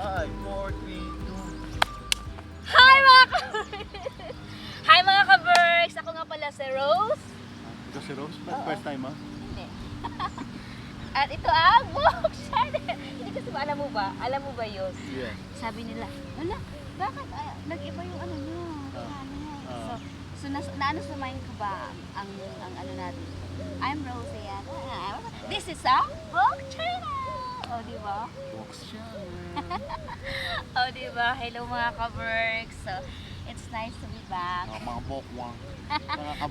5, 4, 3, 2. Hi mga Hi mga ka-Berks! Ako nga pala si Rose. Ito si Rose? Oo. First time ha? Hindi. At ito ang book channel. Hindi kasi ba, alam mo ba? Alam mo ba yun? Yeah. Sabi nila, wala, bakit nag-iba yung ano nyo? Naano sa mind ko ba ang ano natin? I'm Rose yan. This is a book channel! O, di ba? Box siya. O, di ba? Hello mga ka-Berks. So, it's nice to be back. Mga bokwang.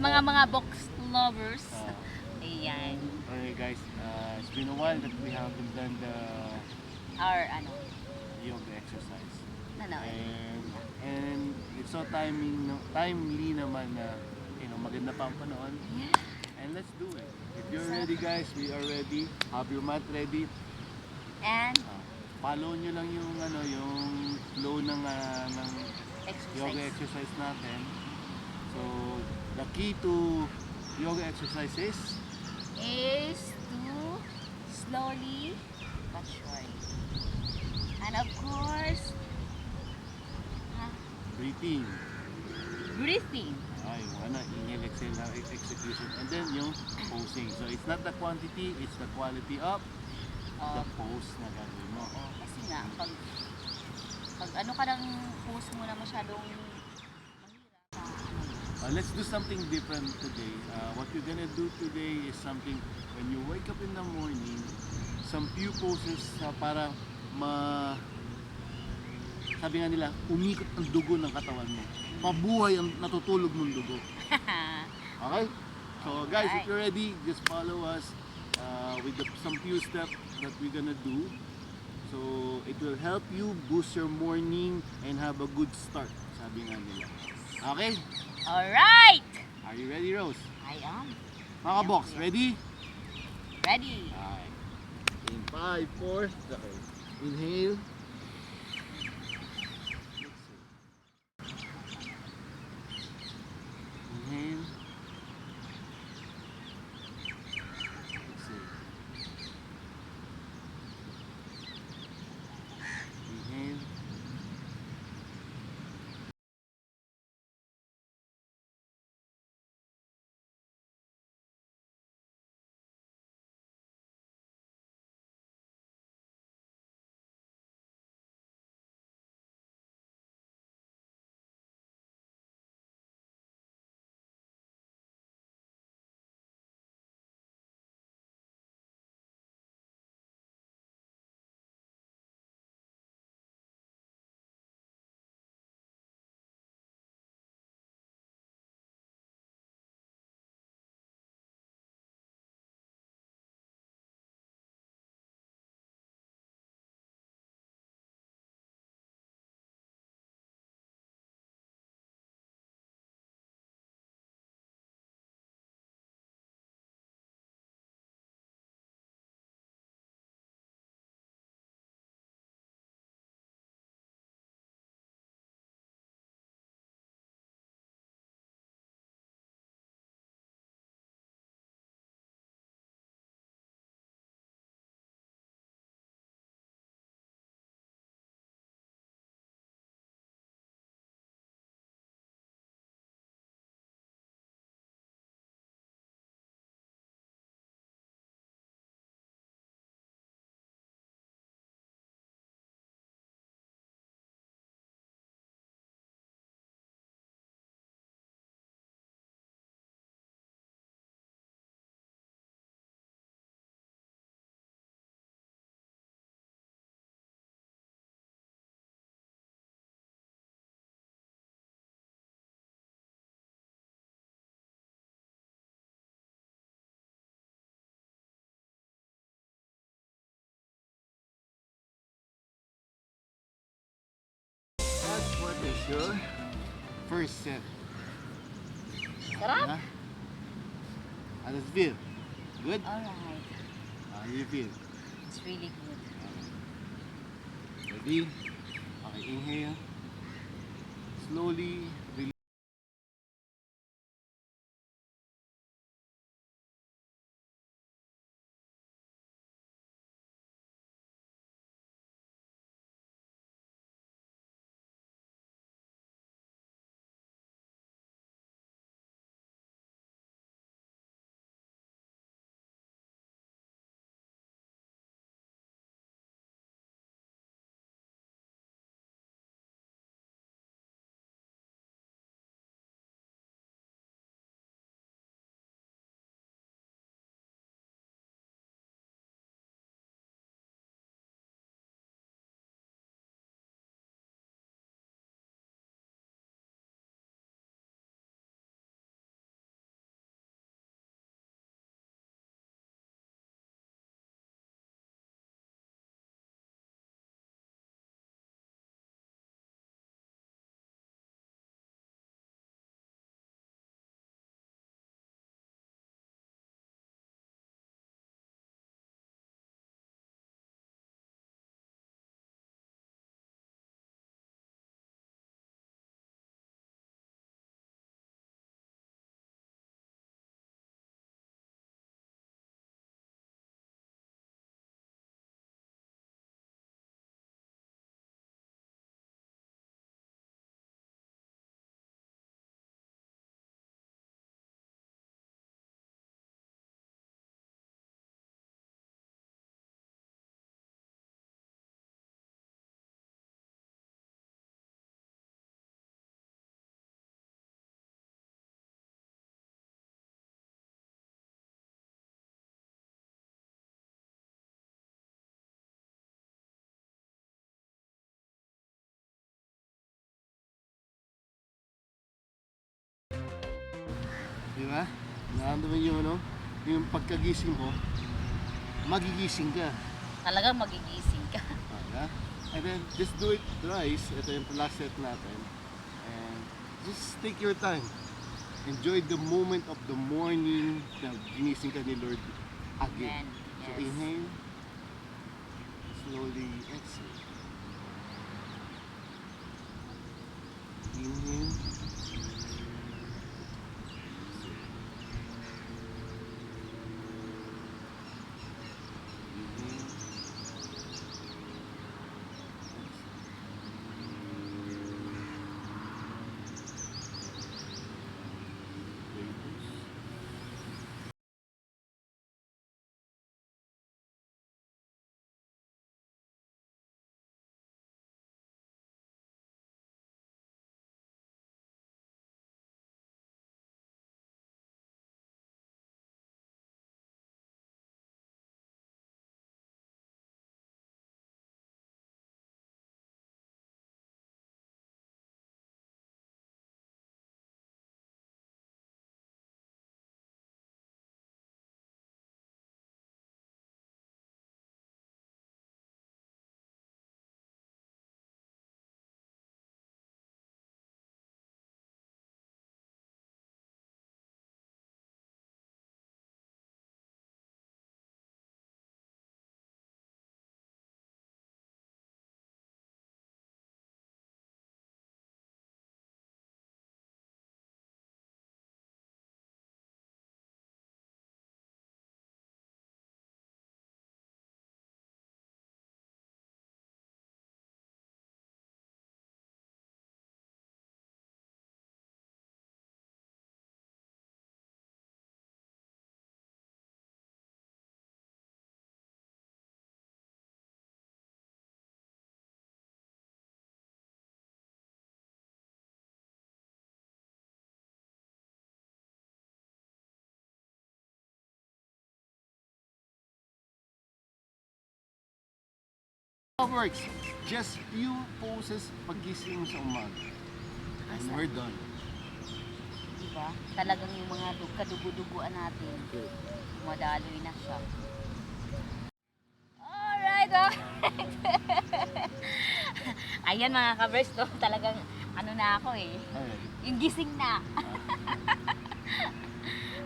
Mga box lovers. Ayan. Alright guys, it's been a while that we haven't done the Our ano? yoga exercise. No. And it's so timely naman na maganda pa ang panahon. Yeah. And let's do it. If you're ready guys, we are ready. Have your mat ready. And Follow nyo lang yung flow ng exercise. yoga exercise natin. So the key to yoga exercise is to slowly but surely. And of course, breathing. breathing. Ay, wala. Inhale, exhale na execution. And then yung posing. So it's not the quantity, it's the quality of the pose na gagawin mo. Kasi nga, pag ano ka ng pose mo na masyadong mahirap. Let's do something different today. What we're gonna do today is something when you wake up in the morning, some few poses para sabi nga nila, umikot ang dugo ng katawan mo. Mabuhay ang natutulog mong dugo. Okay? So guys, if you're ready, just follow us with some few steps that we're gonna do. So it will help you boost your morning and have a good start, sabi nga nila. Okay? Alright! Are you ready, Rose? I am. Mga box, ready? Ready. Alright. In 5, 4, okay. Inhale. Inhale. Exhale. Inhale. What is your first set? Sarap? How does it feel? Good? Alright. How do you feel? It's really good. Ready? Okay, inhale. Slowly release. Diba? Nararamdaman yung ano, yung pagkagising mo, magigising ka. Talagang magigising ka. Diba? And then, just do it thrice. Ito yung last set natin. And just take your time. Enjoy the moment of the morning na ginising ka ni Lord again. Amen. So Yes. inhale, slowly exhale. Inhale. Works. Just few poses pagising mo sa umaga. And we're done. Diba? Talagang yung mga kadugo-duguan natin, madaloy na siya. Alright, alright. Ayan mga kabers, to, talagang ano na ako eh. Alright. Yung gising na.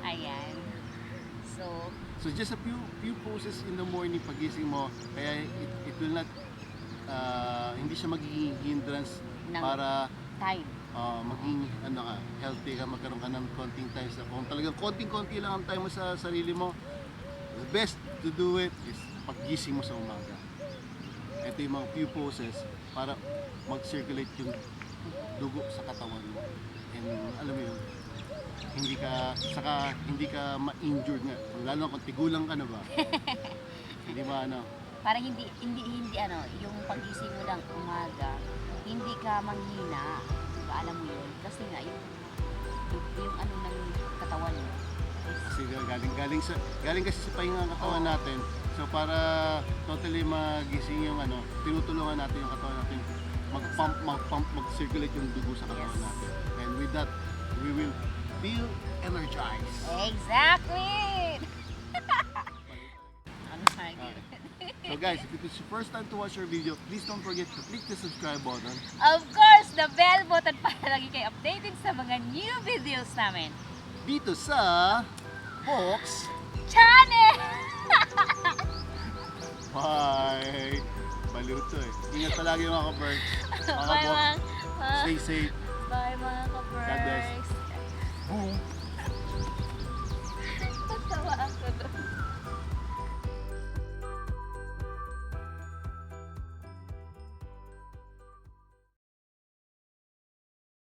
Ayan. So, just a few poses in the morning pagising mo, kaya it will not hindi siya magiging hindrance Ng para time. maging ano ka, healthy ka, magkaroon ka ng konting time sa kung talagang konting-konti lang ang time mo sa sarili mo. The best to do it is pagising mo sa umaga. Ito yung mga few poses para mag-circulate yung dugo sa katawan mo. And alam mo yun, hindi ka ma-injured nga. Lalo na kung tigulang ka na ba. Hindi ba ano? Parang hindi ano, yung pagising mo lang umaga, hindi ka manghina. Diba, alam mo yun? Kasi nga, yung ano ng katawan mo. Kasi galing kasi sa pahinga ng katawan natin. So para totally magising yung ano, tinutulungan natin yung katawan natin mag-circulate yung dugo sa katawan natin. And with that, we will feel energized. Exactly! Ano lagi? So guys, if it is your first time to watch our video, please don't forget to click the subscribe button. Of course, the bell button para lagi kayo updated sa mga new videos namin. Dito sa Box Channel! Bye! Baliw to eh. Ingat palagi mga ka-birds. Mga Bye ka-box. mga Stay safe. Bye mga God bless. ka-birds. Boom!